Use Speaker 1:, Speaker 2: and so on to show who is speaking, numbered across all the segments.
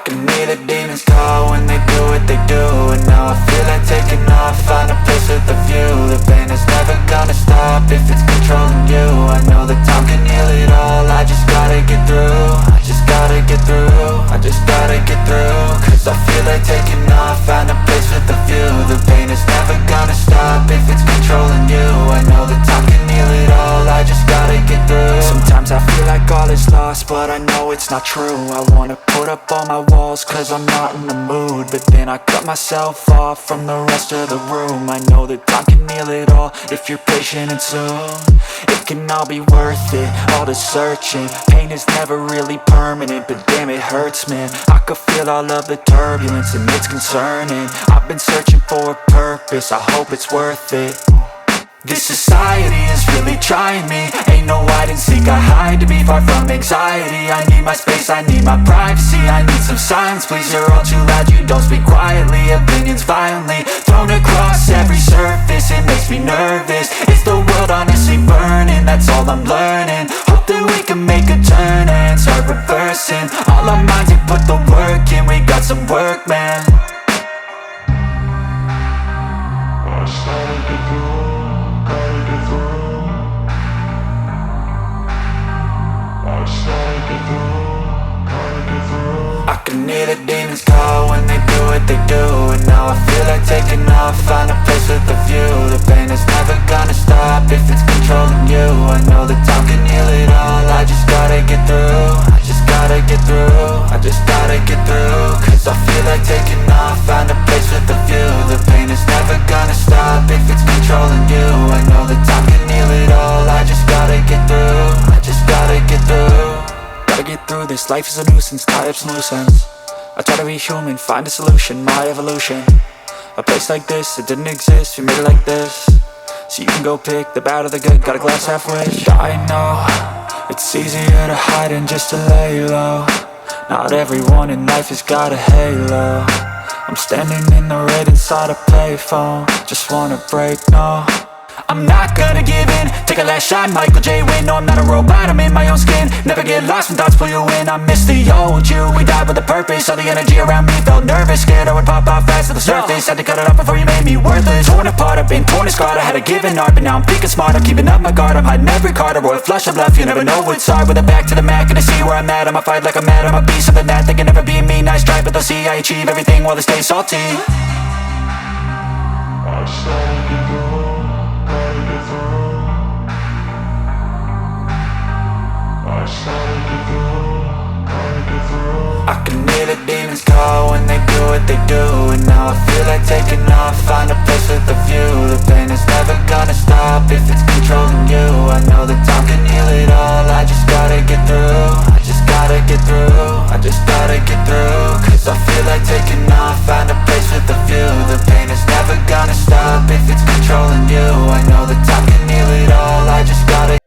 Speaker 1: can hear the demons call when they do what they do. And now I feel like taking off, find a place with a view. The pain is never gonna stop if it's controlling you. I know that time can heal it all, I just gotta get through. I just gotta get through, I just gotta get through. Cause I feel like taking off, find a place with a view. The pain is never gonna stop if it's controlling you. I know that time can heal it all, I just gotta get through. Sometimes I feel like all is lost, but I know it's not true. I wanna put up all my walls cause I'm not in the mood, but then I cut myself off from the rest of the room. I know that time can heal it all if you're patient and soon. It can all be worth it, all the searching. Pain is never really permanent, but damn it hurts, man. I could feel all of the turbulence and it's concerning. I've been searching for a purpose, I hope it's worth it. This society is really trying me. Ain't no hide and seek, I hide to be far from anxiety. I need my space, I need my privacy. I need some silence, please, you're all too loud. You don't speak quietly, opinions violently thrown across every surface. It makes me nervous, it's the world honestly burning. That's all I'm learning, hope that we can make a turn and start reversing. All our minds, we put the work in, we got some work, man. I started to go. I can hear the demons call when they do what they do. And now I feel like taking off, find a place with a view. The pain is never gonna stop if it's controlling you. I know that time can heal it all, I just gotta get through. I just gotta get through, I just gotta get through. Cause I feel like taking off, find a place with a view. The pain is never gonna stop if it's controlling you. I know that time can heal it all, I just gotta get through. I just gotta get through. Gotta get through this, life is a nuisance, tie up some loose ends. I try to be human, find a solution, my evolution. A place like this, it didn't exist, we made it like this. So you can go pick the bad or the good, got a glass halfway. I know, it's easier to hide than just to lay low. Not everyone in life has got a halo. I'm standing in the red inside a payphone, just wanna break, no. I'm not gonna give in, take a last shot, Michael J. Win. No, I'm not a robot, I'm in my own skin. Never get lost when thoughts pull you in. I miss the old you, we died with a purpose. All the energy around me felt nervous, scared I would pop off fast to the surface. Had to cut it off before you made me worthless. Torn apart, I've been torn and scarred. I had a given art, but now I'm thinking smart. I'm keeping up my guard, I'm hiding every card. A royal flush of love, you never know what's hard. With a back to the mat, gonna see where I'm at. I'ma fight like I'm mad, I'ma be something that they can never be me. Nice try, but they'll see I achieve everything while they stay salty. I started to go. I can hear the demons call when they do what they do. And now I feel like taking off, find a place with a view. The pain is never gonna stop if it's controlling you. I know that time can heal it all, I just gotta get through. I just gotta get through, I just gotta get through. Cause I feel like taking off, find a place with a view. The pain is never gonna stop if it's controlling you. I know that time can heal it all, I just gotta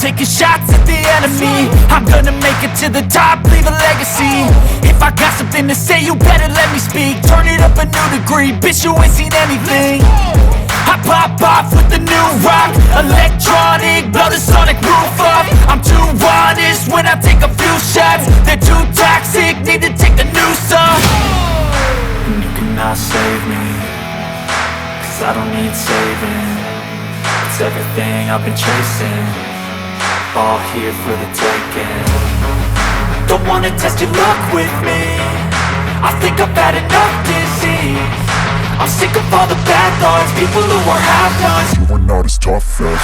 Speaker 1: taking shots at the enemy. I'm gonna make it to the top, leave a legacy. If I got something to say, you better let me speak. Turn it up a new degree, bitch, you ain't seen anything. I pop off with the new rock, electronic, blow the sonic roof up. I'm too honest when I take a few shots. They're too toxic, need to take the noose off. And you cannot save me, 'cause I don't need saving. It's everything I've been chasing, all here for the taking. Don't wanna test your luck with me, I think I've had enough disease. I'm sick of all the bad thoughts, people who are half-nots. You are not as tough as